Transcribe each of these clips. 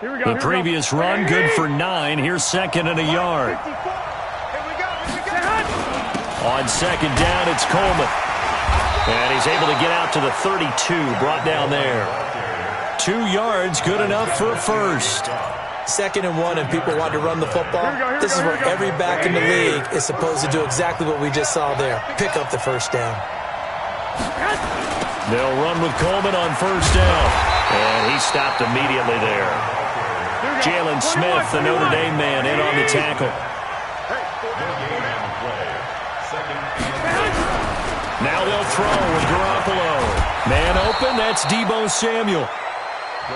The previous run, good for 9. Here's second and a yard. On second down, it's Coleman. And he's able to get out to the 32, brought down there. 2 yards, good enough for a first. 2nd and 1, and people want to run the football. This is where every back in the league is supposed to do exactly what we just saw there. Pick up the first down. They'll run with Coleman on first down. And he stopped immediately there. Jalen Smith, the Notre Dame man, in on the tackle. Now they'll throw with Garoppolo. Man open, that's Deebo Samuel.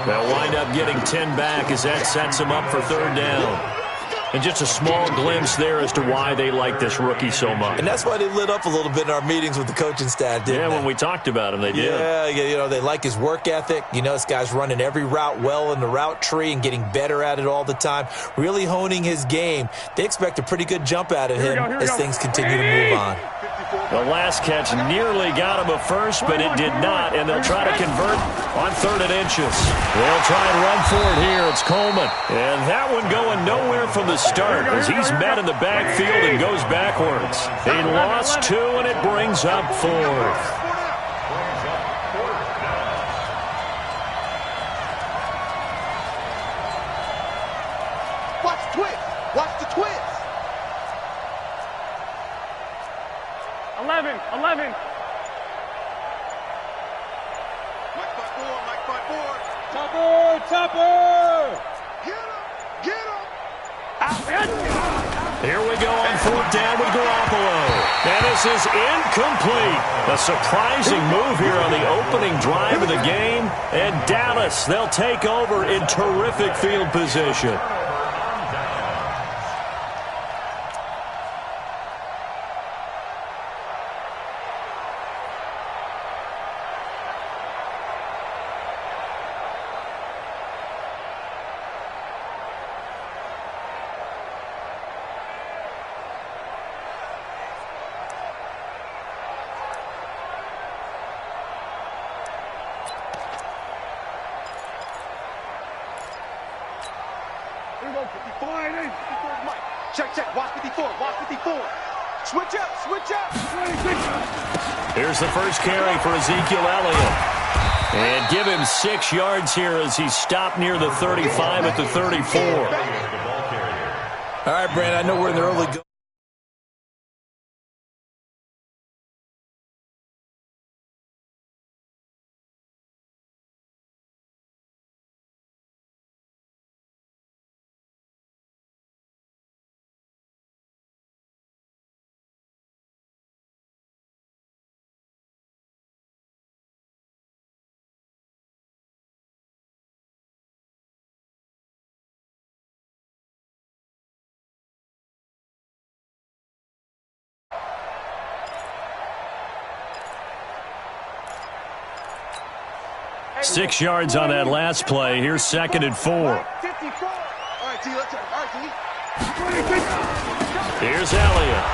They'll wind up getting 10 back as that sets them up for third down. And just a small glimpse there as to why they like this rookie so much. And that's why they lit up a little bit in our meetings with the coaching staff, didn't they? When we talked about him, they did. Yeah, you know, they like his work ethic. You know, this guy's running every route well in the route tree and getting better at it all the time, really honing his game. They expect a pretty good jump out of him as things continue to move on. The last catch nearly got him a first, but it did not, and they'll try to convert on 3rd and inches. They'll try and run for it here. It's Coleman. And that one going nowhere from the start as he's met in the backfield and goes backwards. He lost 2, and it brings up 4th. Watch the twist. Watch the twist. 11. Topper. Get him. Here we go on 4th down with Garoppolo. And this is incomplete. A surprising move here on the opening drive of the game. And Dallas, they'll take over in terrific field position. Check. Watch 54. Switch up. Here's the first carry for Ezekiel Elliott. And give him 6 yards here as he stopped near the 35 at the 34. All right, Brandon, I know we're in the early go. Six yards on that last play. Here's 2nd and 4. Here's Elliott.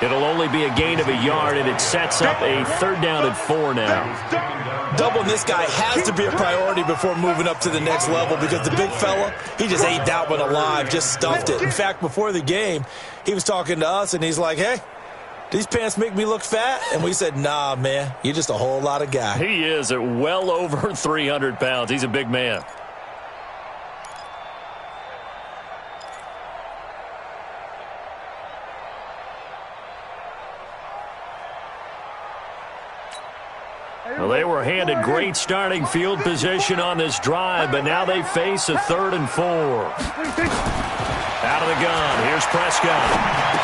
It'll only be a gain of a yard, and it sets up a 3rd down and 4 now. Doubling this guy has to be a priority before moving up to the next level because the big fella, he just ate that one alive, just stuffed it. In fact, before the game, he was talking to us, and he's like, hey, these pants make me look fat? And we said, nah, man, you're just a whole lot of guy. He is at well over 300 pounds. He's a big man. Well, they were handed great starting field position on this drive, but now they face a 3rd and 4. Out of the gun, here's Prescott.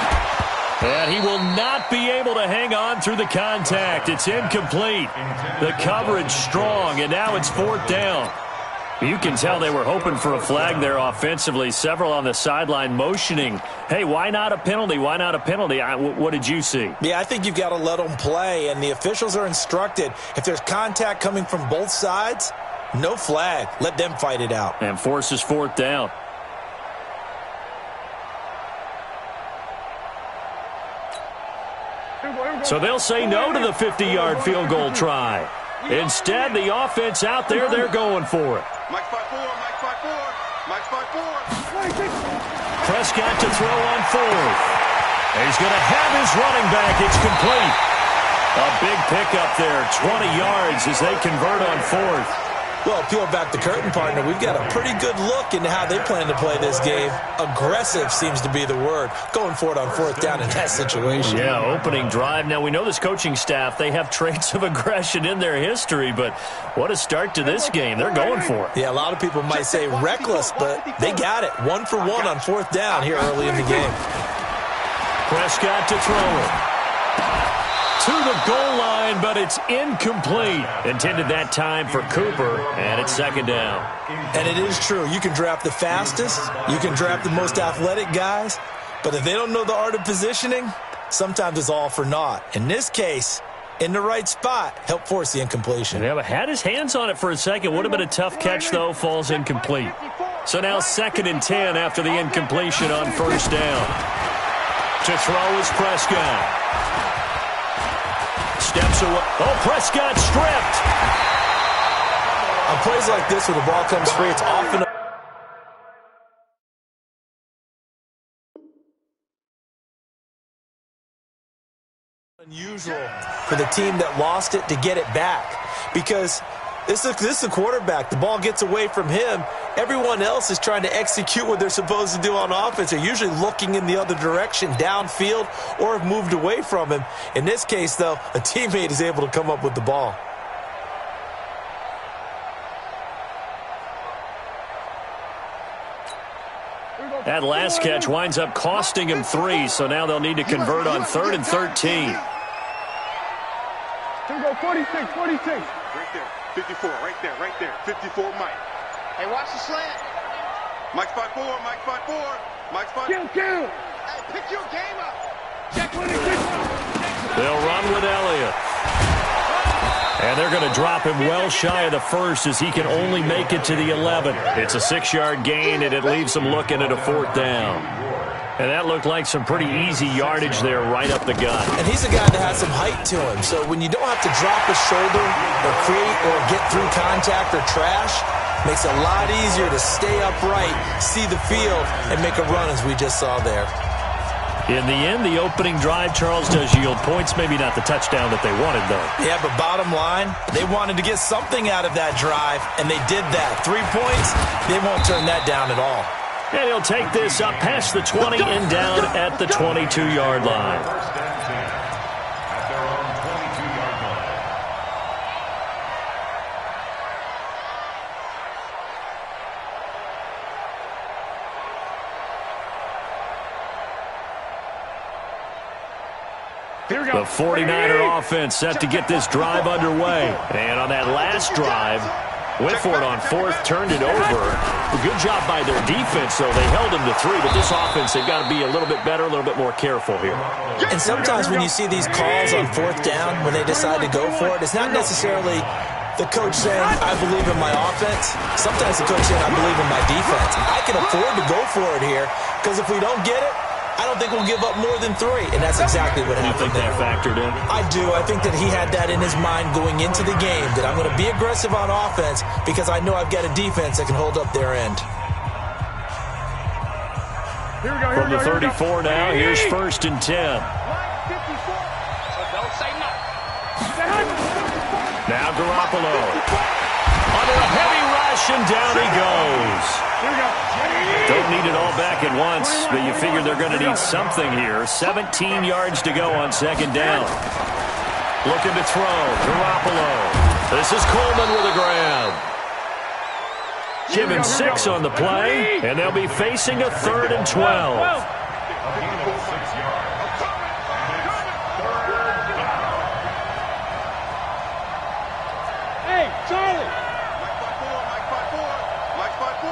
And he will not be able to hang on through the contact. It's incomplete. The coverage strong, and now it's 4th down. You can tell they were hoping for a flag there offensively. Several on the sideline motioning, hey, why not a penalty? Why not a penalty? What did you see? Yeah, I think you've got to let them play, and the officials are instructed. If there's contact coming from both sides, no flag. Let them fight it out. And forces 4th down. So they'll say no to the 50-yard field goal try. Instead, the offense out there, they're going for it. Mike 5-4. Prescott to throw on fourth. He's going to have his running back. It's complete. A big pickup there, 20 yards as they convert on fourth. Well, peel back the curtain, partner. We've got a pretty good look into how they plan to play this game. Aggressive seems to be the word. Going for it on fourth down in that situation. Yeah, opening drive. Now, we know this coaching staff, they have traits of aggression in their history, but what a start to this game. They're going for it. Yeah, a lot of people might say reckless, but they got it. 1 for 1 on fourth down here early in the game. Prescott to throw it. To the goal line, but it's incomplete. Intended that time for Cooper, and it's second down. And it is true. You can draft the fastest. You can draft the most athletic guys. But if they don't know the art of positioning, sometimes it's all for naught. In this case, in the right spot, help force the incompletion. Yeah, but had his hands on it for a second. Would have been a tough catch, though. Falls incomplete. So now 2nd and 10 after the incompletion on first down. To throw is Prescott. Steps away. Oh, Prescott stripped. On plays like this where the ball comes free, it's often unusual for the team that lost it to get it back, because this is the quarterback. The ball gets away from him. Everyone else is trying to execute what they're supposed to do on offense. They're usually looking in the other direction, downfield, or have moved away from him. In this case, though, a teammate is able to come up with the ball. That last catch winds up costing him 3, so now they'll need to convert on 3rd and 13. Here we go, 46, 46. Right there, 54, right there. 54, Mike. Hey, watch the slant. Mike spot 4, Mike spot 4. Mike spot. Kill. Hey, pick your game up. Check 26. They'll run with Elliott. And they're going to drop him well shy of the first as he can only make it to the 11. It's a 6-yard gain, and it leaves them looking at a 4th down. And that looked like some pretty easy yardage there right up the gut. And he's a guy that has some height to him. So when you don't have to drop a shoulder or create or get through contact or trash, makes it a lot easier to stay upright, see the field, and make a run as we just saw there. In the end, the opening drive, Charles, does yield points. Maybe not the touchdown that they wanted, though. Yeah, but bottom line, they wanted to get something out of that drive, and they did that. 3 points, they won't turn that down at all. And he'll take this up past the 20 and down at the 22-yard line. The 49er offense set to get this drive underway. And on that last drive, went for it on 4th, turned it over. A good job by their defense, though. They held them to 3, but this offense, they've got to be a little bit better, a little bit more careful here. And sometimes when you see these calls on 4th down, when they decide to go for it, it's not necessarily the coach saying, I believe in my offense. Sometimes the coach saying, I believe in my defense. I can afford to go for it here, because if we don't get it, I don't think we'll give up more than 3, and that's exactly what happened there. You think that factored in? I do. I think that he had that in his mind going into the game, that I'm going to be aggressive on offense because I know I've got a defense that can hold up their end. From the 34 now, here's 1st and 10. Now Garoppolo. Under a heavy rush, and down he goes. Don't need it all back at once, but you figure they're going to need something here. 17 yards to go on 2nd down. Looking to throw. Garoppolo. This is Coleman with a grab. Give him 6 on the play, and they'll be facing a 3rd and 12. Hey, Charlie. Mike spot 4.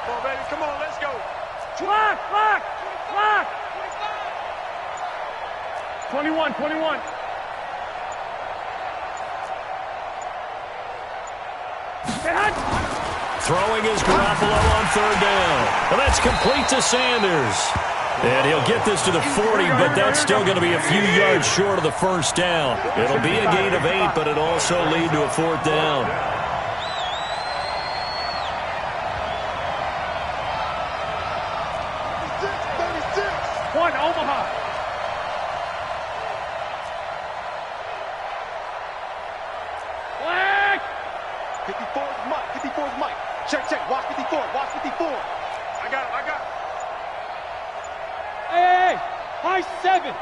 Come on, baby. Come on, let's go. Clock. 21. Throwing is Garoppolo on 3rd down. Well, that's complete to Sanders. And he'll get this to the 40, but that's still going to be a few yards short of the 1st down. It'll be a gain of 8, but it'll also lead to a 4th down. One, Omaha. Black. 54 is Mike. 54 is Mike. Check. Watch 54. Watch 54. I got him. Hey. High 7.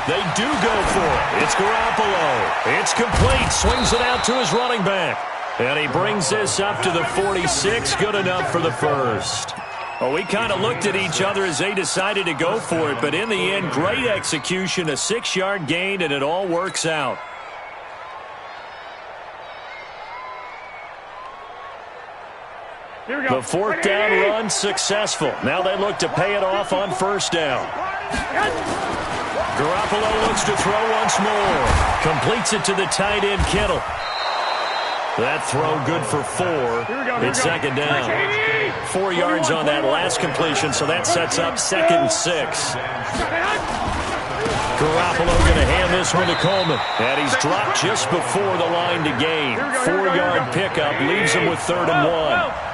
They do go for it. It's Garoppolo. It's complete. Swings it out to his running back. And he brings this up to the 46. Good enough for the first. Well, we kind of looked at each other as they decided to go for it. But in the end, great execution, a 6-yard gain, and it all works out. The fourth down run successful. Now they look to pay it off on first down. Garoppolo looks to throw once more. Completes it to the tight end, Kittle. That throw good for 4. It's second down. 4 yards on that last completion, so that sets up 2nd and 6. Garoppolo going to hand this one to Coleman. And he's dropped just before the line to gain. 4-yard pickup leaves him with 3rd and 1.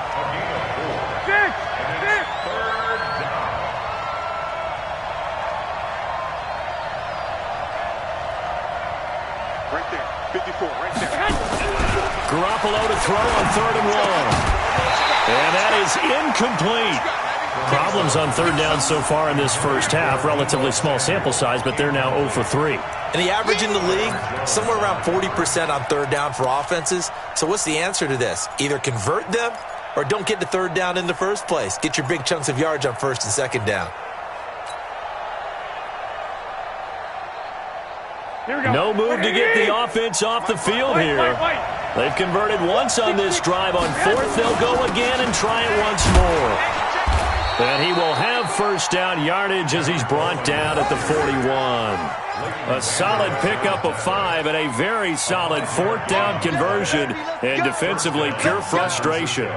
Garoppolo to throw on 3rd and 1. And that is incomplete. Problems on 3rd down so far in this first half. Relatively small sample size, but they're now 0 for 3. And the average in the league, somewhere around 40% on 3rd down for offenses. So what's the answer to this? Either convert them or don't get to 3rd down in the first place. Get your big chunks of yards on 1st and 2nd down. No move to get the offense off the field here. They've converted once on this drive. On 4th, they'll go again and try it once more. And he will have 1st down yardage as he's brought down at the 41. A solid pickup of 5 and a very solid 4th down conversion. And defensively, pure frustration.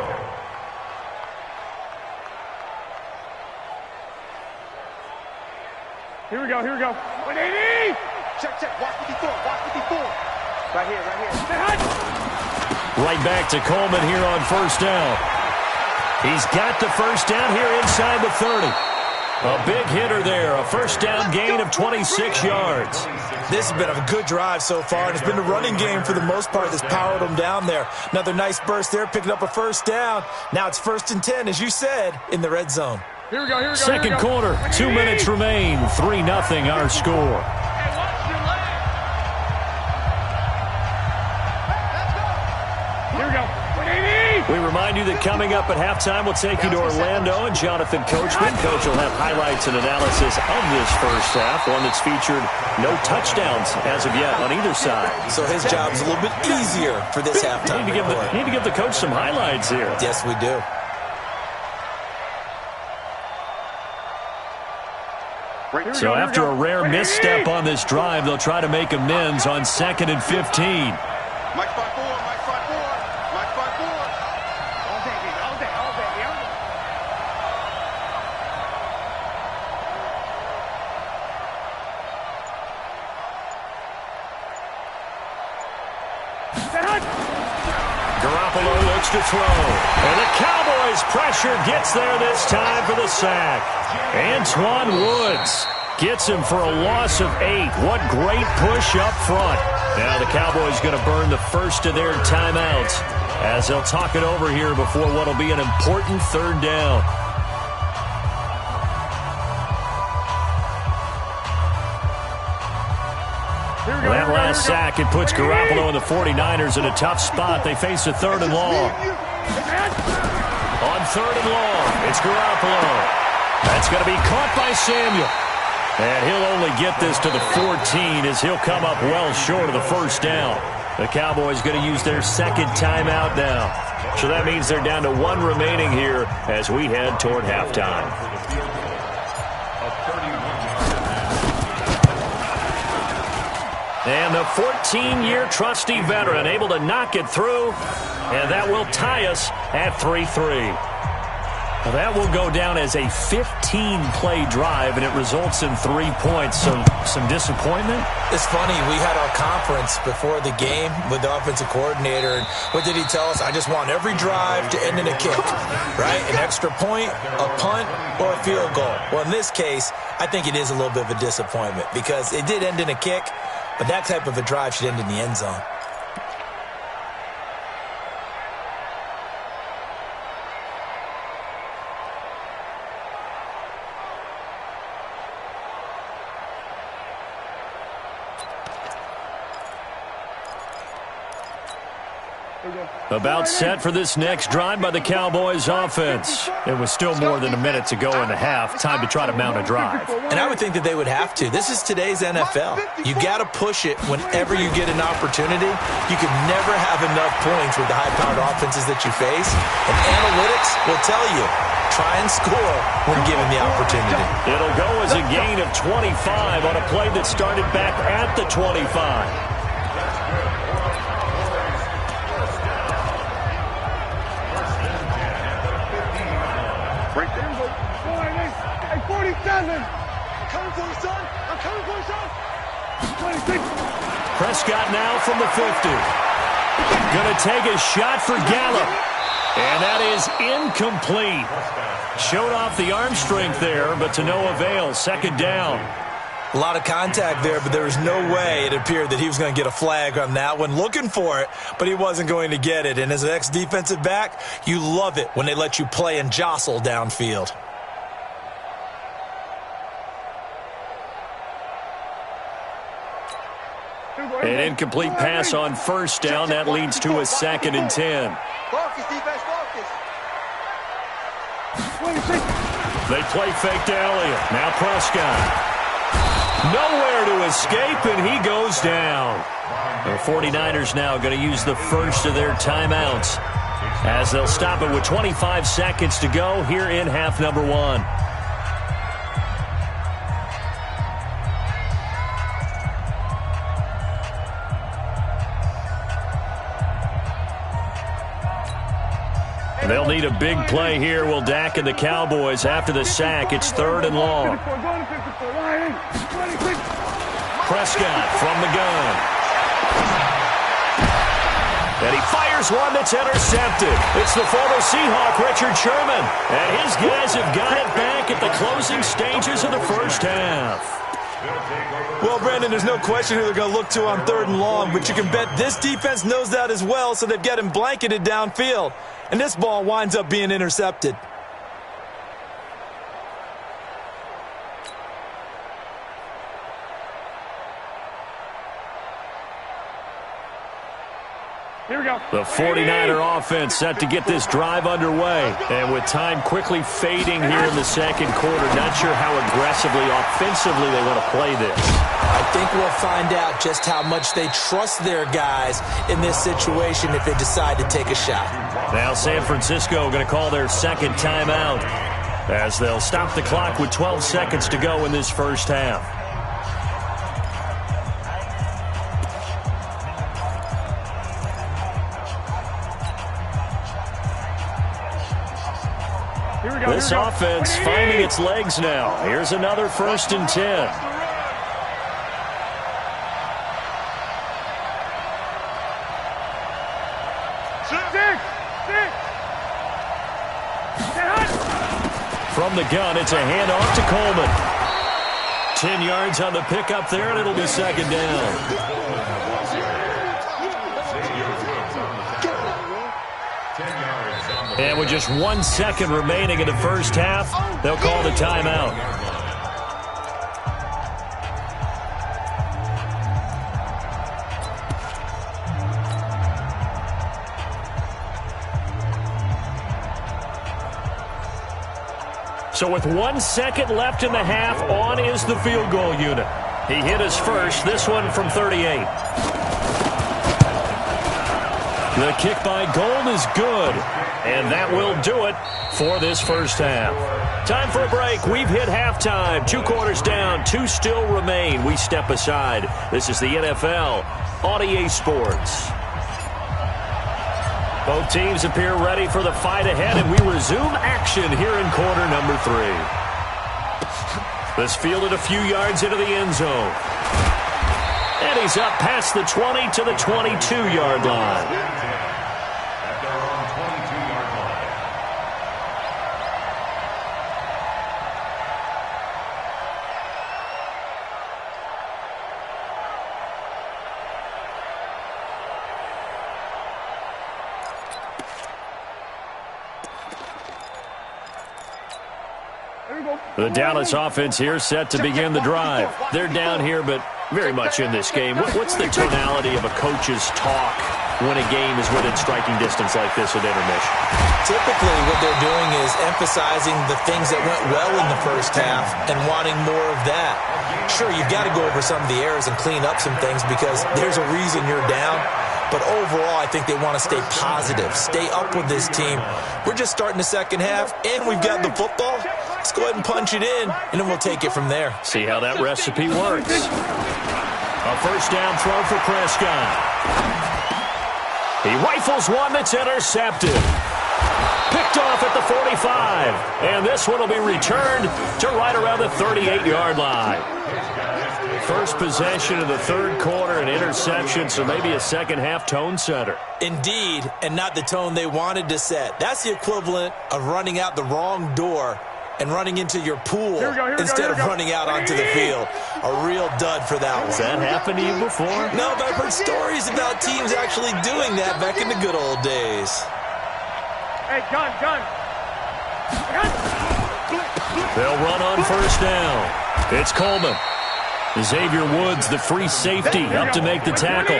Here we go. 180. Check. Watch 54. Right here. Right back to Coleman here on 1st down. He's got the 1st down here inside the 30. A big hitter there. A 1st down gain of 26 yards. This has been a good drive so far, and it's been the running game for the most part that's powered them down there. Another nice burst there, picking up a 1st down. Now it's 1st and 10, as you said, in the red zone. Here we go. Second quarter, 2 minutes remain. 3-0 our score. We remind you that coming up at halftime, we'll take you to Orlando and Jonathan Coachman. Coach will have highlights and analysis of this first half, one that's featured no touchdowns as of yet on either side. So his job's a little bit easier for this halftime. Need to give the coach some highlights here. Yes, we do. So after a rare misstep on this drive, they'll try to make amends on 2nd and 15. Mike 5-4. Garoppolo looks to throw. And the Cowboys' pressure gets there this time for the sack. Antoine Woods gets him for a loss of 8. What great push up front. Now the Cowboys going to burn the first of their timeouts as they'll talk it over here before what will be an important 3rd down. That last sack, it puts Garoppolo and the 49ers in a tough spot. They face a 3rd and long. On 3rd and long, it's Garoppolo. That's going to be caught by Samuel. And he'll only get this to the 14 as he'll come up well short of the 1st down. The Cowboys going to use their 2nd timeout now. So that means they're down to 1 remaining here as we head toward halftime. And the 14-year trusty veteran able to knock it through, and that will tie us at 3-3. Well, that will go down as a 15-play drive, and it results in 3 points. So some disappointment? It's funny. We had our conference before the game with the offensive coordinator. And what did he tell us? I just want every drive to end in a kick, right? An extra point, a punt, or a field goal. Well, in this case, I think it is a little bit of a disappointment because it did end in a kick, but that type of a drive should end in the end zone. About set for this next drive by the Cowboys offense. It was still more than a minute to go in the half. Time to try to mount a drive. And I would think that they would have to. This is today's NFL. You got to push it whenever you get an opportunity. You can never have enough points with the high-powered offenses that you face. And analytics will tell you, try and score when given the opportunity. It'll go as a gain of 25 on a play that started back at the 25. Right there. Hey, 47. I'm coming for you, son. I'm coming for you, son. 26. Prescott now from the 50. Going to take a shot for Gallup. And that is incomplete. Showed off the arm strength there, but to no avail. Second down. A lot of contact there, but there was no way it appeared that he was going to get a flag on that one. Looking for it, but he wasn't going to get it. And as an ex-defensive back, you love it when they let you play and jostle downfield. An incomplete pass on first down. That leads to a 2nd and 10. Focus, defense, focus. They play fake to Elliott. Now Prescott. Nowhere to escape, and he goes down. The 49ers now going to use the first of their timeouts as they'll stop it with 25 seconds to go here in half number 1. They'll need a big play here. Will Dak and the Cowboys after the sack. It's 3rd and long. Prescott from the gun. And he fires one that's intercepted. It's the former Seahawk, Richard Sherman. And his guys have got it back at the closing stages of the first half. Well, Brandon, there's no question who they're going to look to on 3rd and long, but you can bet this defense knows that as well, so they've got him blanketed downfield. And this ball winds up being intercepted. Here we go. The 49er offense set to get this drive underway. And with time quickly fading here in the second quarter, not sure how aggressively, offensively they want to play this. I think we'll find out just how much they trust their guys in this situation if they decide to take a shot. Now San Francisco going to call their second timeout as they'll stop the clock with 12 seconds to go in this first half. This offense finding its legs now. Here's another 1st and 10. From the gun, it's a handoff to Coleman. 10 yards on the pickup there, and it'll be 2nd down. And with just 1 second remaining in the first half, they'll call the timeout. So with 1 second left in the half, on is the field goal unit. He hit his first, this one from 38. The kick by Gold is good. And that will do it for this first half. Time for a break. We've hit halftime. 2 quarters down. 2 still remain. We step aside. This is the NFL on EA Sports. Both teams appear ready for the fight ahead, and we resume action here in quarter number 3. This fielded a few yards into the end zone. And he's up past the 20 to the 22-yard line. The Dallas offense here set to begin the drive. They're down here, but very much in this game. What's the tonality of a coach's talk when a game is within striking distance like this at intermission? Typically, what they're doing is emphasizing the things that went well in the first half and wanting more of that. Sure, you've got to go over some of the errors and clean up some things because there's a reason you're down. But overall, I think they want to stay positive, stay up with this team. We're just starting the second half, and we've got the football. Let's go ahead and punch it in, and then we'll take it from there. See how that recipe works. A first down throw for Prescott. He rifles one that's intercepted. Picked off at the 45. And this one will be returned to right around the 38-yard line. First possession of the third quarter, an interception, so maybe a second-half tone setter. Indeed, and not the tone they wanted to set. That's the equivalent of running out the wrong door and running into your pool instead of running out onto the field. A real dud for that one. Has that happened to you before? No, but I've heard stories about teams actually doing that back in the good old days. Hey, gun. They'll run on first down. It's Coleman. Xavier Woods, the free safety, up to make the tackle.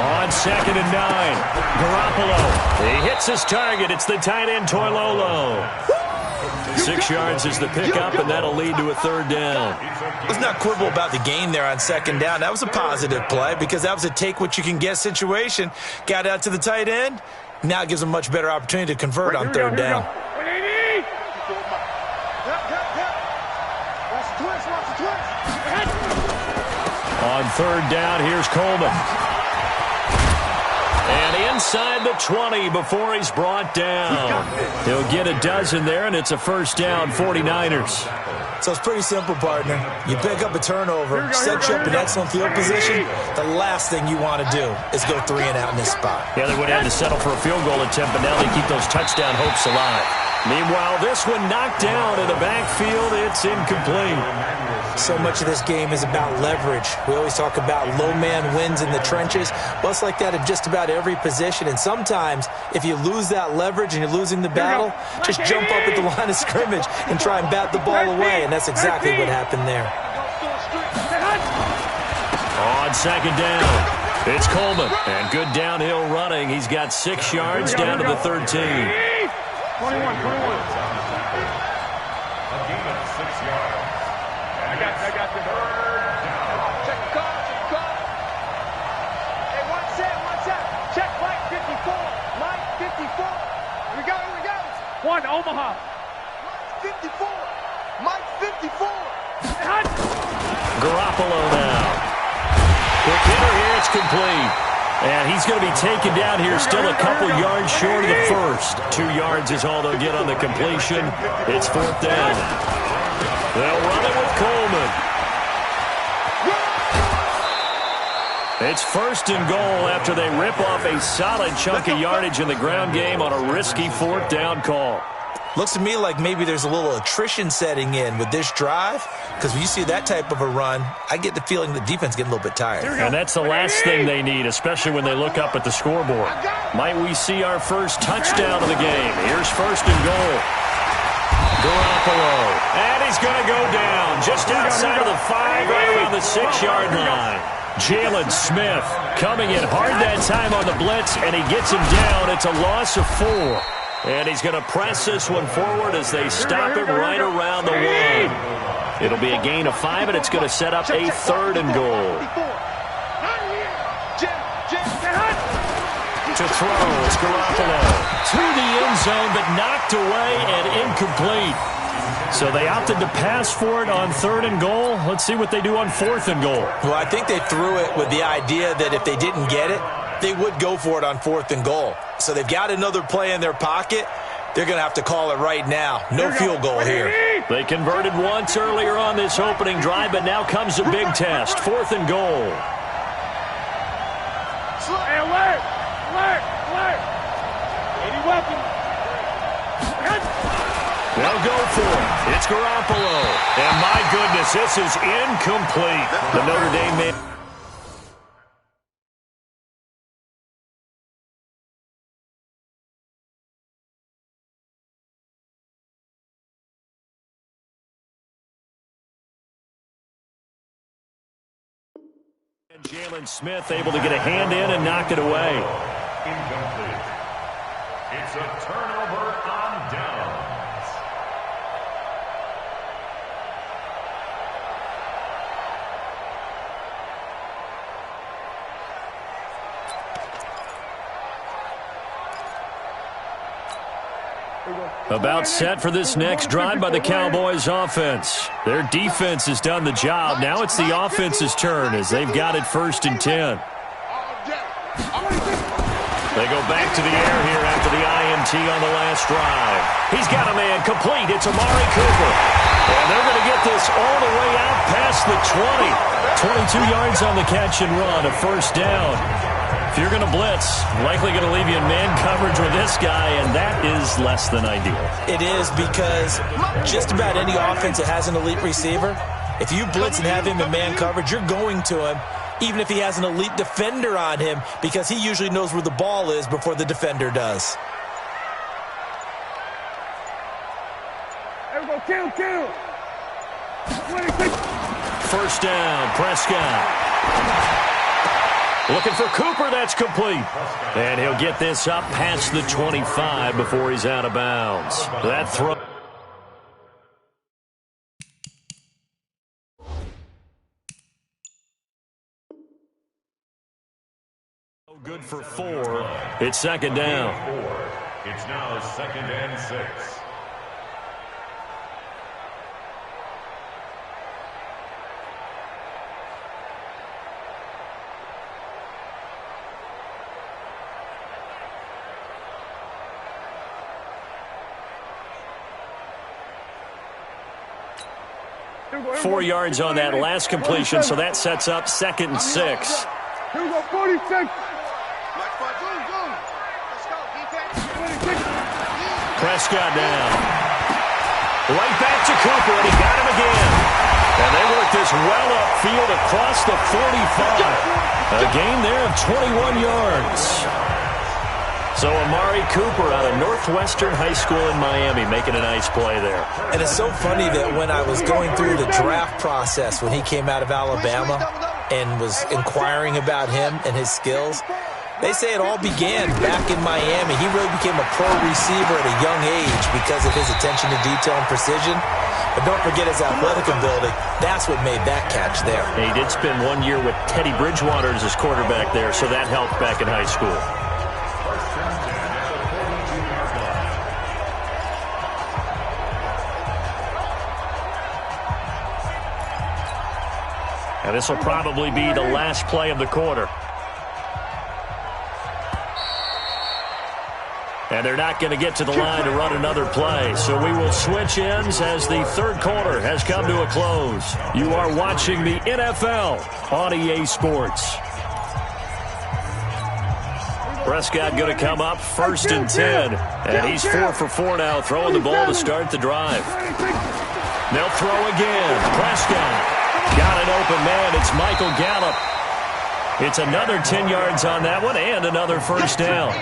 On 2nd and 9, Garoppolo. He hits his target. It's the tight end, Toilolo. 6 yards is the pickup, and that'll lead to a third down. Let's not quibble about the gain there on second down. That was a positive play because that was a take-what-you-can-get situation. Got out to the tight end. Now it gives them a much better opportunity to convert on third down. On third down, here's Coleman. And inside the 20 before he's brought down. He'll get a dozen there, and it's a first down, 49ers. So it's pretty simple, partner. You pick up a turnover, set you up in excellent field position. The last thing you want to do is go 3 and out in this spot. Yeah, they would have to settle for a field goal attempt, but now they keep those touchdown hopes alive. Meanwhile, this one knocked down in the backfield. It's incomplete. So much of this game is about leverage. We always talk about low man wins in the trenches. Well, it's like that in just about every position. And sometimes, if you lose that leverage and you're losing the battle, just jump up at the line of scrimmage and try and bat the ball away. And that's exactly what happened there. On second down, it's Coleman. And good downhill running. He's got 6 yards down to the 13. 21. A gain of 6 yards. I got the check the call. Hey, one set. Check Mike 54. Mike 54. Here we go. One, Omaha. Mike 54. Mike 54. Garoppolo now. Quick hitter here, it's complete. And he's going to be taken down here, still a couple yards short of the first. 2 yards is all they'll get on the completion. It's fourth down. They'll run it with Coleman. It's first and goal after they rip off a solid chunk of yardage in the ground game on a risky fourth down call. Looks to me like maybe there's a little attrition setting in with this drive, because when you see that type of a run, I get the feeling the defense getting a little bit tired. And that's the last thing they need, especially when they look up at the scoreboard. Might we see our first touchdown of the game? Here's first and goal. Garoppolo. And he's going to go down just outside of the 5, right around the 6-yard line. Jalen Smith coming in hard that time on the blitz, and he gets him down. It's a loss of 4. And he's going to press this one forward as they stop it right around the 1. It'll be a gain of 5, and it's going to set up a third and goal. To throw, it's Garoppolo. To the end zone, but knocked away and incomplete. So they opted to pass for it on 3rd and goal. Let's see what they do on 4th and goal. Well, I think they threw it with the idea that if they didn't get it, they would go for it on 4th and goal. So they've got another play in their pocket. They're going to have to call it right now. No field goal here. They converted once earlier on this opening drive, but now comes a big test. 4th and goal. Hey, alert! Alert! Alert! 80 weapons. They'll go for it. It's Garoppolo. And my goodness, this is incomplete. The Notre Dame man. And Jalen Smith able to get a hand in and knock it away. Incomplete. It's a turnover on downs. About set for this next drive by the Cowboys offense. Their defense has done the job. Now it's the offense's turn as they've got it 1st and 10. They go back to the air here after the INT on the last drive. He's got a man complete. It's Amari Cooper. And they're going to get this all the way out past the 20. 22 yards on the catch and run, a 1st down. If you're going to blitz, likely going to leave you in man coverage with this guy, and that is less than ideal. It is because just about any offense that has an elite receiver, if you blitz and have him in man coverage, you're going to him, even if he has an elite defender on him, because he usually knows where the ball is before the defender does. Everybody, kill! 26. 1st down, Prescott. Looking for Cooper, that's complete. And he'll get this up past the 25 before he's out of bounds. That throw. Good for 4. It's 2nd down. It's now 2nd and 6. Four yards on that last completion, so that sets up 2nd and 6. Here we go, 46. Prescott down. Right back to Cooper, and he got him again. And they work this well upfield across the 45. A gain there of 21 yards. So Amari Cooper out of Northwestern High School in Miami making a nice play there. And it's so funny that when I was going through the draft process when he came out of Alabama and was inquiring about him and his skills, they say it all began back in Miami. He really became a pro receiver at a young age because of his attention to detail and precision. But don't forget his athletic ability. That's what made that catch there. He did spend 1 year with Teddy Bridgewater as his quarterback there, so that helped back in high school. And this will probably be the last play of the quarter. And they're not going to get to the line to run another play. So we will switch ends as the 3rd quarter has come to a close. You are watching the NFL on EA Sports. Prescott going to come up 1st and 10. And he's 4 for 4 now, throwing the ball to start the drive. They'll throw again. Prescott. Got an open man. It's Michael Gallup. It's another 10 yards on that one and another 1st down.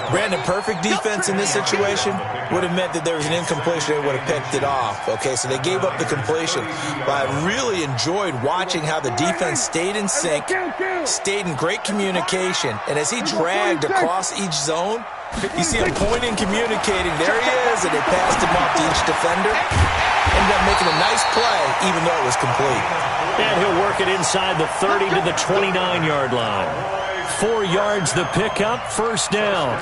Brandon, perfect defense in this situation would have meant that there was an incompletion. They would have picked it off. Okay, so they gave up the completion. But I really enjoyed watching how the defense stayed in sync, stayed in great communication. And as he dragged across each zone, you see him pointing, communicating. There he is, and they passed him off to each defender. Ended up making a nice play, even though it was complete. And he'll work it inside the 30 to the 29-yard line. 4 yards the pickup, 1st down.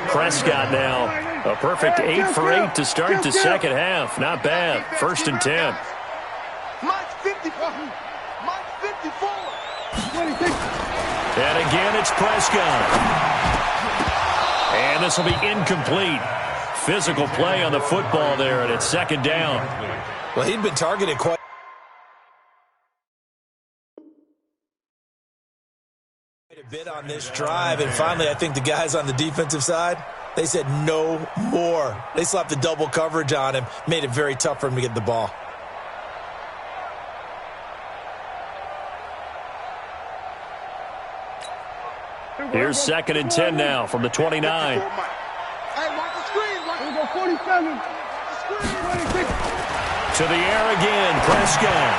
Prescott now A perfect 8 for 8 to start the second half. Not bad. 1st and 10. Mike's 54. Mike's 54. And again, it's Prescott. And this will be incomplete. Physical play on the football there, and it's 2nd down. Well, he'd been targeted quite a bit on this drive, and finally I think the guys on the defensive side, they said no more. They slapped the double coverage on him, made it very tough for him to get the ball. Here's 2nd and 10 now from the 29. Hey, watch the screen. Watch the 47. To the air again, Prescott.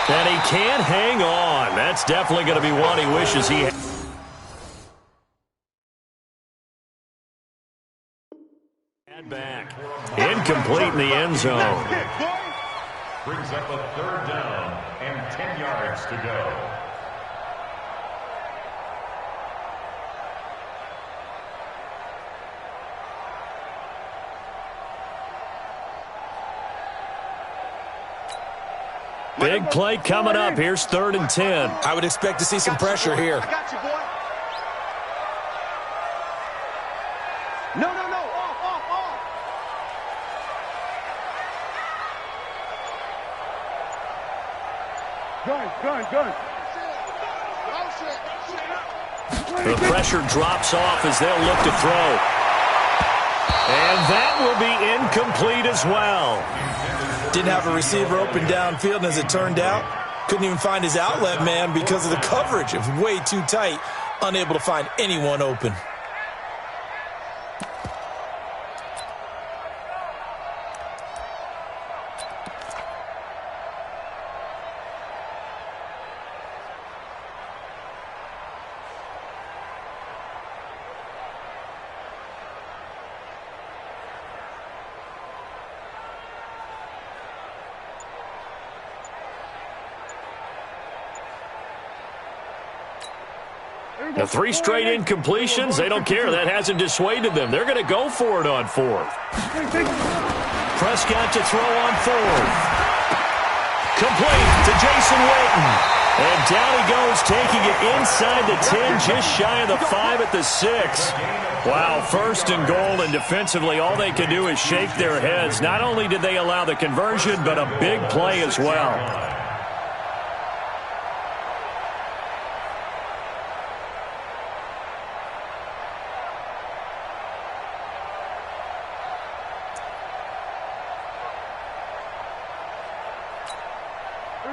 And he can't hang on. That's definitely going to be one he wishes he had. Back. Incomplete in the end zone. Brings up a 3rd down and 10 yards to go. Big play coming up. Here's 3rd and 10. I would expect to see some pressure here. I got you, boy. No. Off. Gun. The pressure drops off as they'll look to throw. And that will be incomplete as well. Didn't have a receiver open downfield, and as it turned out, couldn't even find his outlet man because of the coverage. It was way too tight, unable to find anyone open. The 3 straight incompletions, they don't care. That hasn't dissuaded them. They're going to go for it on 4th. Prescott to throw on 4th. Complete to Jason Witten. And down he goes, taking it inside the 10, just shy of the 5 at the 6. Wow, 1st and goal, and defensively all they can do is shake their heads. Not only did they allow the conversion, but a big play as well.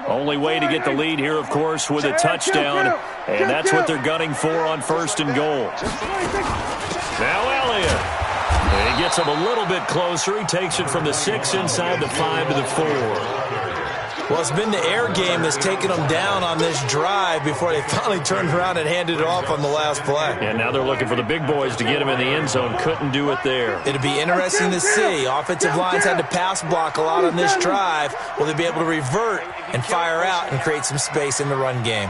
Only way to get the lead here, of course, with a touchdown. And that's what they're gunning for on 1st and goal. Now Elliott. And he gets him a little bit closer. He takes it from the 6 inside the 5 to the 4. Well, it's been the air game that's taken them down on this drive before they finally turned around and handed it off on the last play. And now they're looking for the big boys to get him in the end zone. Couldn't do it there. It'll be interesting to see. Offensive lines had to pass block a lot on this drive. Will they be able to revert and fire out and create some space in the run game?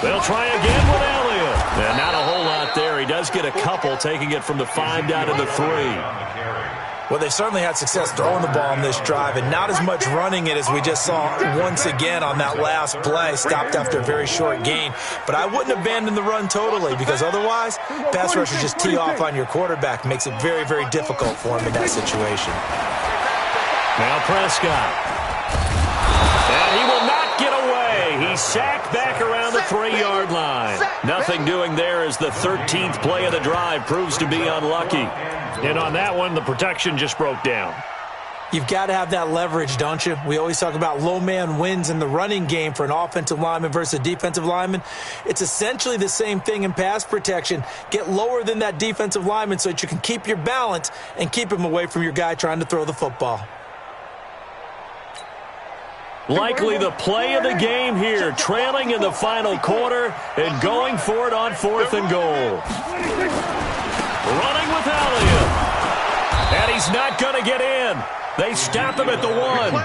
They'll try again with Elliott. And not a whole lot there. He does get a couple, taking it from the 5 down to the 3. Well, they certainly had success throwing the ball on this drive, and not as much running it as we just saw once again on that last play. Stopped after a very short gain. But I wouldn't abandon the run totally, because otherwise, pass rushers just tee off on your quarterback. Makes it very, very difficult for him in that situation. Now Prescott. And he will not get away. He's sacked back around the 3-yard line. Nothing doing there as the 13th play of the drive proves to be unlucky. And on that one, the protection just broke down. You've got to have that leverage, don't you? We always talk about low man wins in the running game for an offensive lineman versus a defensive lineman. It's essentially the same thing in pass protection. Get lower than that defensive lineman so that you can keep your balance and keep him away from your guy trying to throw the football. Likely the play of the game here, trailing in the final quarter and going for it on 4th and goal. Running with Elliott. And he's not going to get in. They stop him at the 1.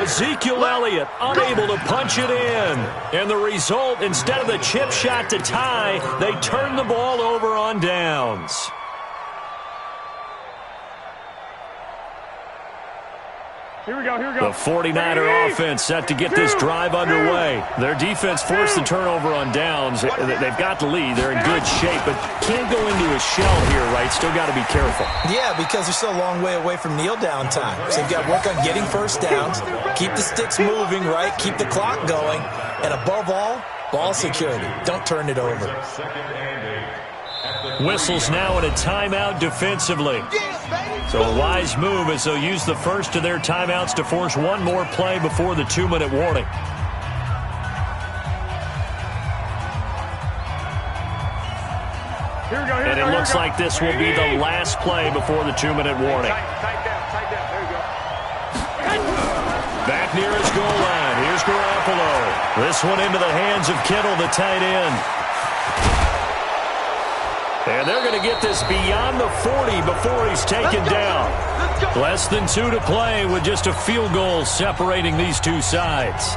Ezekiel Elliott unable to punch it in. And the result, instead of the chip shot to tie, they turn the ball over on downs. Here we go, here we go. The 49er offense set to get this drive underway. Their defense forced the turnover on downs. They've got the lead. They're in good shape, but can't go into a shell here, right? Still got to be careful. Yeah, because they're still a long way away from kneel down time. So you've got to work on getting first downs, keep the sticks moving, right? Keep the clock going. And above all, ball security. Don't turn it over. Whistles now in a timeout defensively. So a wise move as they'll use the first of their timeouts to force one more play before the 2-minute warning. Here we go, And it looks like this will be the last play before the 2-minute warning. Tight down. There you go. Back near his goal line. Here's Garoppolo. This one into the hands of Kittle, the tight end. And they're going to get this beyond the 40 before he's taken down. Less than 2 to play with just a field goal separating these two sides.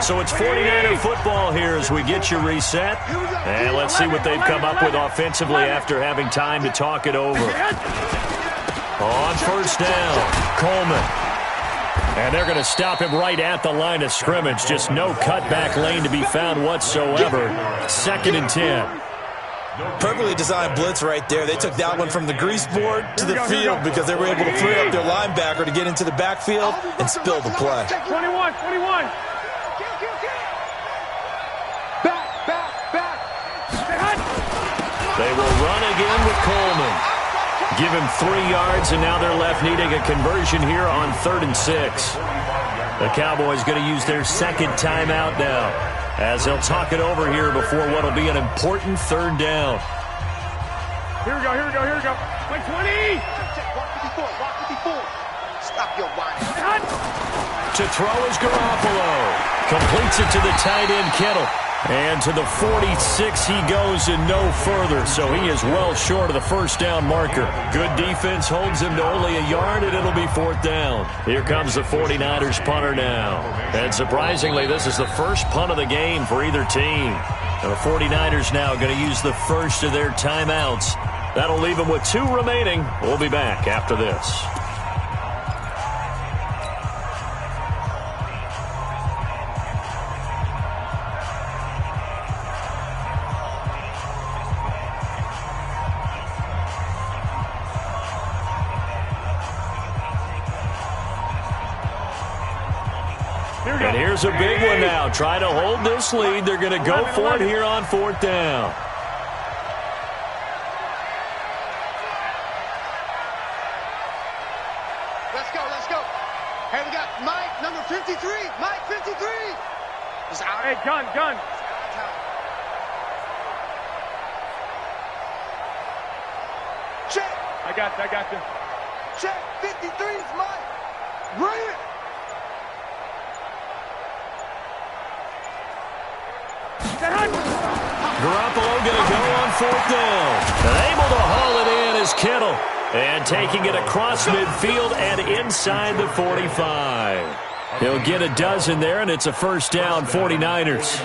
So it's 49er football here as we get you reset. And let's see what they've come up with offensively after having time to talk it over. On first down, Coleman. And they're going to stop him right at the line of scrimmage. Just no cutback lane to be found whatsoever. 2nd and 10. Perfectly designed blitz right there. They took that one from the grease board to the field because they were able to free up their linebacker to get into the backfield and spill the play. 21. Back. They will run again with Coleman. Give him 3 yards, and now they're left needing a conversion here on 3rd and 6. The Cowboys going to use their second timeout now, as they'll talk it over here before what will be an important 3rd down. Here we go. Wait, 20. Walk 54. Stop your whining. To throw is Garoppolo. Completes it to the tight end, Kittle. And to the 46 he goes and no further, so he is well short of the first down marker. Good defense holds him to only a yard, and it'll be 4th down. Here comes the 49ers punter now. And surprisingly, this is the first punt of the game for either team. And the 49ers now going to use the first of their timeouts. That'll leave them with 2 remaining. We'll be back after this. And here's a big one now. Trying to hold this lead. They're going to go for it here on 4th down. Let's go. Hey, we got Mike, number 53. Mike, 53. It's out. Hey, gun. Check. I got this. Check. 53 is Mike. Bring it. Garoppolo going to go on 4th down. And able to haul it in is Kittle. And taking it across midfield and inside the 45. He'll get a dozen there, and it's a first down, 49ers.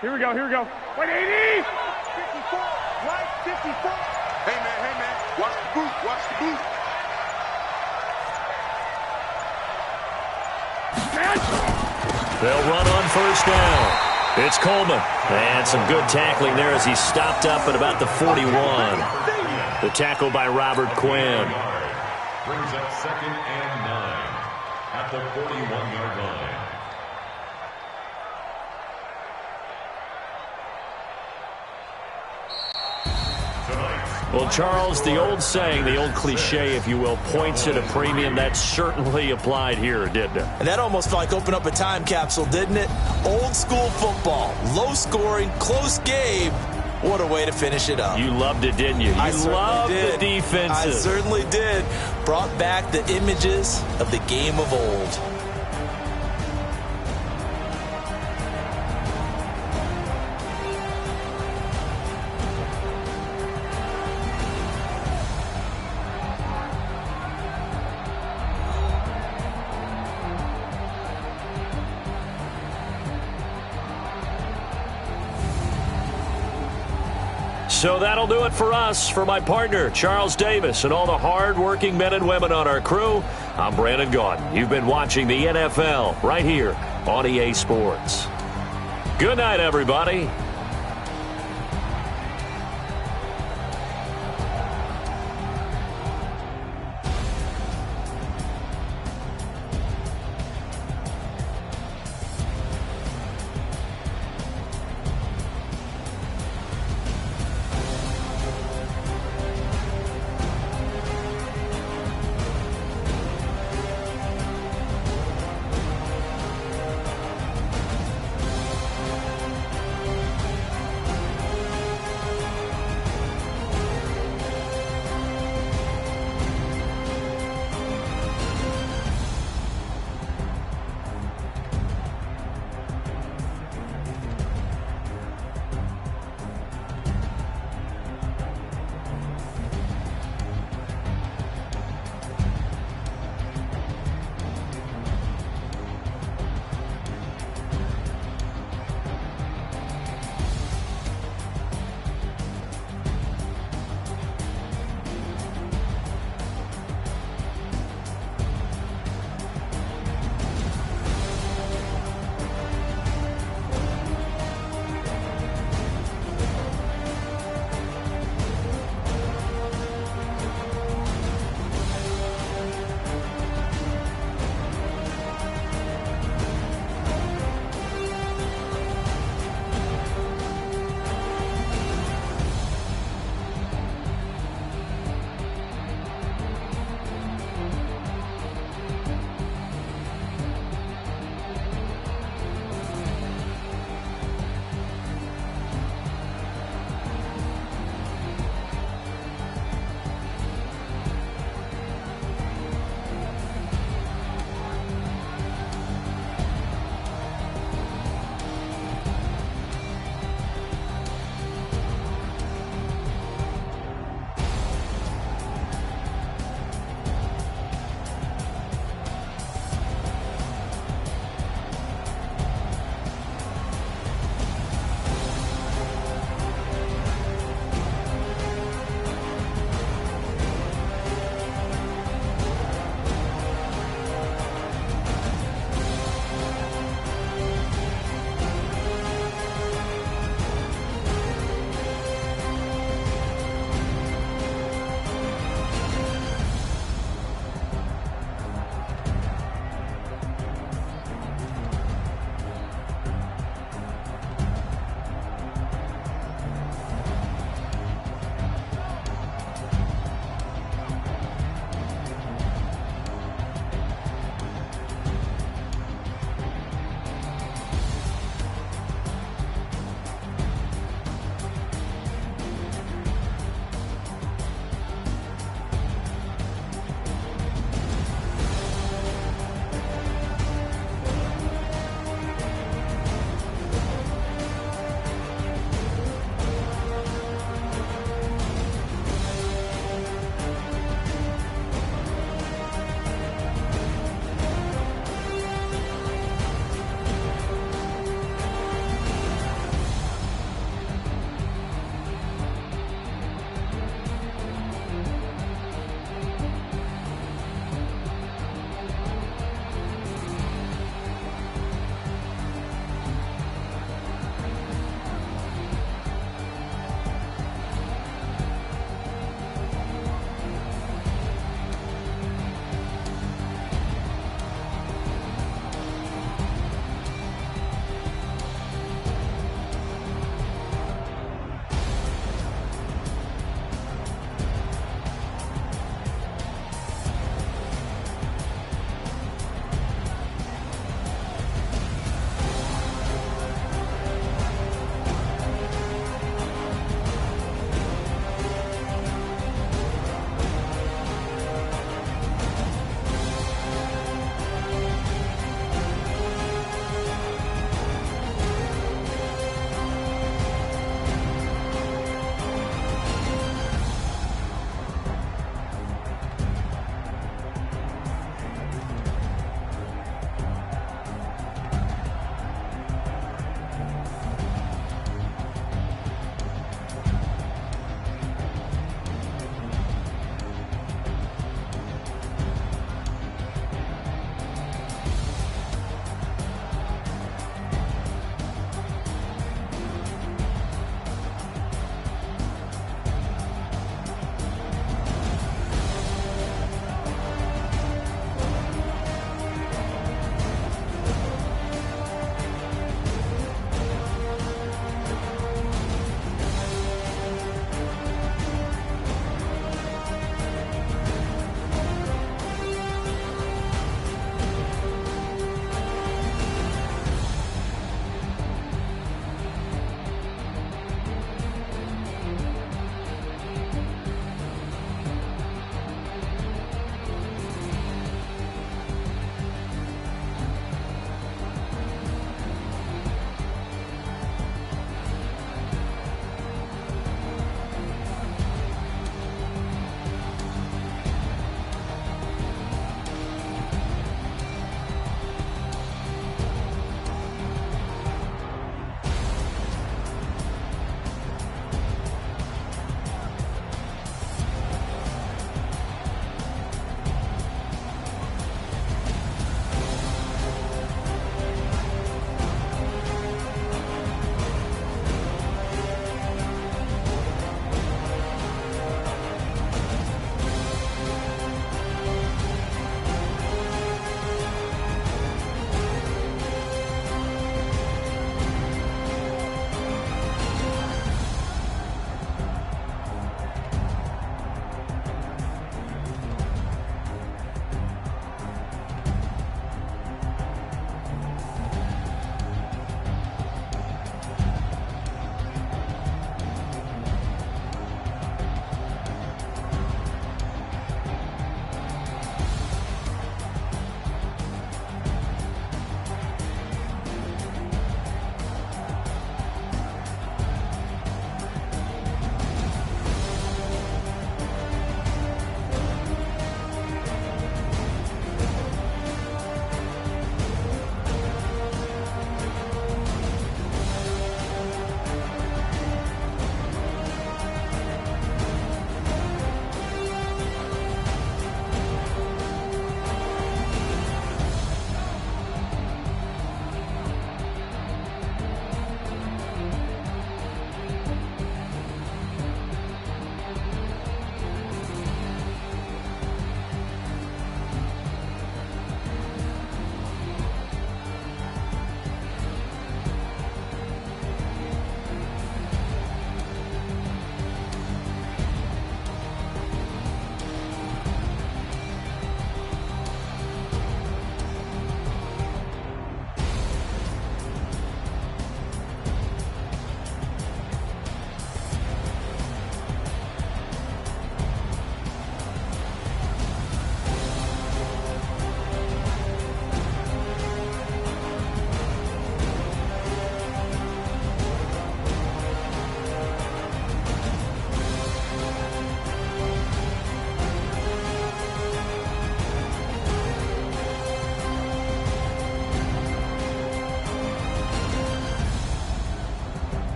Here we go. Wait, 80! 54, right, 54. Hey, man, watch the boot. They'll run on first down. It's Coleman. And some good tackling there as he stopped up at about the 41. The tackle by Robert Quinn. Brings up 2nd and 9 at the 41-yard line. Tonight's Well, Charles, the old saying, the old cliche, if you will, points at a premium, that certainly applied here, didn't it? And that almost like opened up a time capsule, didn't it? Old school football, low scoring, close game. What a way to finish it up. You loved it, didn't you? You loved the defenses. I certainly did. Brought back the images of the game of old. So that'll do it for us. For my partner, Charles Davis, and all the hard-working men and women on our crew, I'm Brandon Gaudin. You've been watching the NFL right here on EA Sports. Good night, everybody.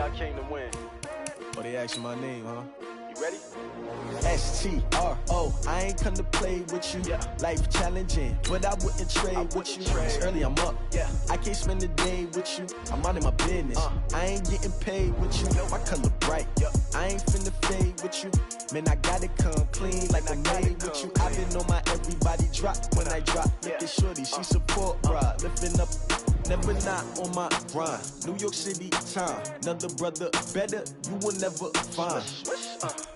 I came to win. Oh, they asking my name, huh? You ready? S-T-R-O, I ain't come to play with you. Life challenging, but I wouldn't trade with you. It's early, I'm up. I can't spend the day with you. I'm minding my business. I ain't getting paid with you. My color bright. I ain't finna fade with you. Man, I gotta come clean like I made with you. I been on my everybody drop when I drop. Look at shorty, she support, bruh. Lifting up, never not on my grind. New York City time, another brother better, you will never find.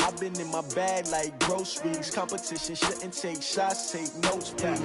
I've been in my bag like groceries. Competition shouldn't take shots, take notes, please.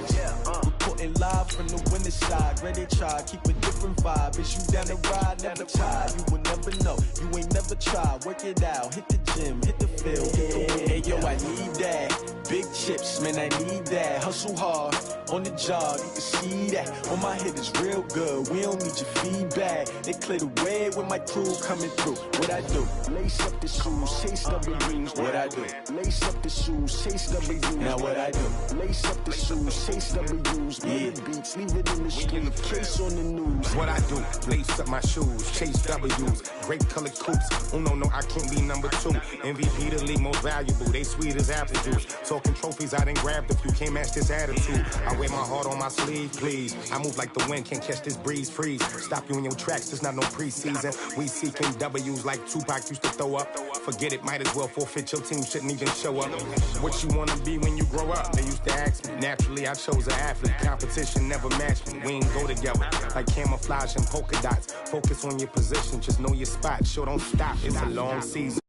Reporting live from the winning side. Ready to try, keep a different vibe. Is you down the ride, never tired. You will never know, you ain't never tried. Work it out, hit the gym, hit the field, hit the win. Hey yo, I need that. Big chips, man, I need that. Hustle hard, on the job, you can see that. On my hit is real good, we don't need your feedback. They clear the way with my crew coming through. What I do? Lace up the shoes, chase W's. What I do? Lace up the shoes, chase W's. Now what I do? Lace up the shoes, chase W's. Million beats, leave it in the street, case on the news. What I do? Lace up my shoes, chase W's. Great colored coops. Oh no, I can't be number 2. MVP the league most valuable. They sweet as apple juice. Talking trophies, I done grabbed a few. Can't match this attitude. I wear my heart on my sleeve, please. I move like the wind, can't catch this breeze, freeze. Stop you in your tracks, there's not no preseason. We seeking W's like Tupac used to throw up. Forget it, might as well forfeit. Your team shouldn't even show up. What you wanna be when you grow up? They used to ask me. Naturally, I chose an athlete. Competition never matched me. We ain't go together like camouflage and polka dots. Focus on your position, just know your spot. Sure, don't stop. It's a long season.